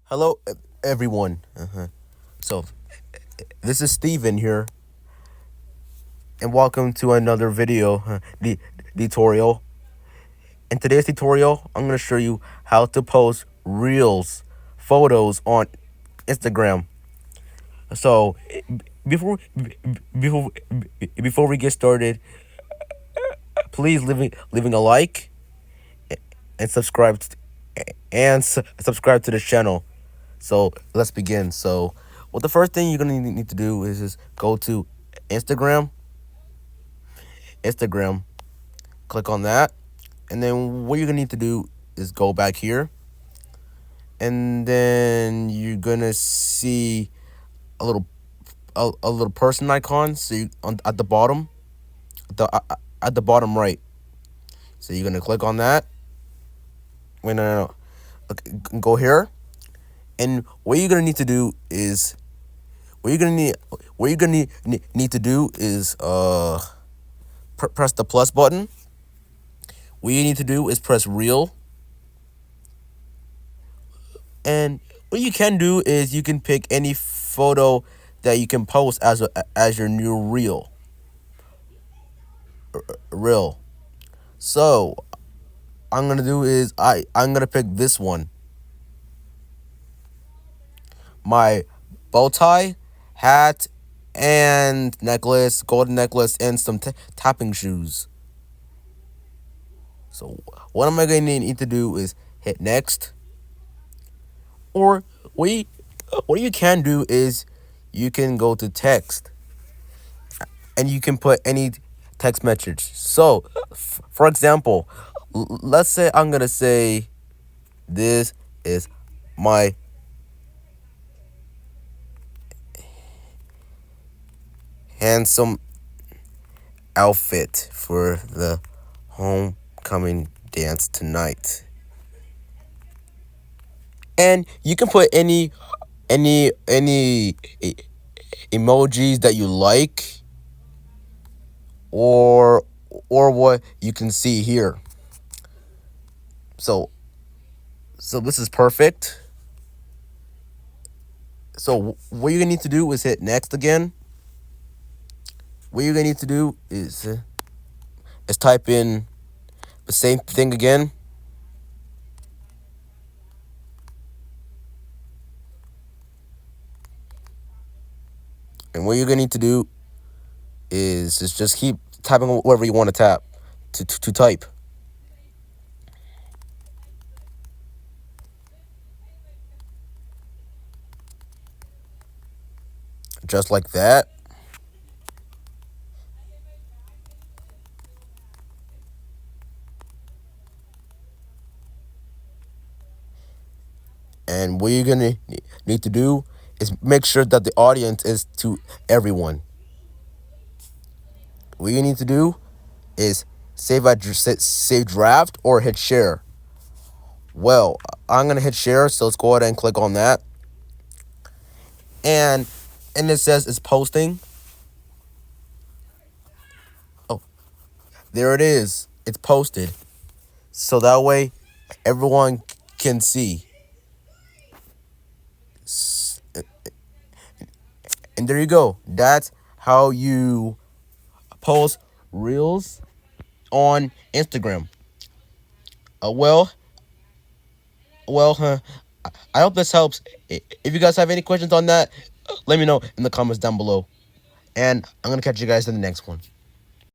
Hello, everyone. So, this is Steven here, and welcome to another video tutorial. In today's tutorial, I'm going to show you how to post reels, photos on Instagram. So, before before before we get started, please leaving a like and subscribe to the channel. So let's begin. So, well, the first thing you're gonna need to do is just go to Instagram. Instagram, click on that, and then what you're gonna need to do is go back here, and then you're gonna see a little person icon. So at the bottom, at the bottom right. So you're gonna click on that. Wait, no. Okay, go here, and what you're gonna need to do is need to do is press the plus button. What you need to do is press reel, and what you can do is you can pick any photo that you can post as your new reel. So I'm gonna do is I'm gonna pick this one, my bow tie, hat, and necklace, golden necklace, and some tapping shoes. So what am I going to need to do is hit next, or what you can do is you can go to text and you can put any text message. So for example, let's say I'm gonna say this is my handsome outfit for the homecoming dance tonight. And you can put any emojis that you like, or what you can see here. So this is perfect. So what you're gonna need to do is hit next again. What you're gonna need to do is type in the same thing again. And what you're gonna need to do is just keep typing whatever you want to tap to type. Just like that. And what you're gonna need to do is make sure that the audience is to everyone. What you need to do is save draft or hit share. Well, I'm gonna hit share, so let's go ahead and click on that. And it says it's posting. Oh, there it is. It's posted. So that way everyone can see. And there you go. That's how you post reels on Instagram. Well, I hope this helps. If you guys have any questions on that, let me know in the comments down below. And I'm going to catch you guys in the next one.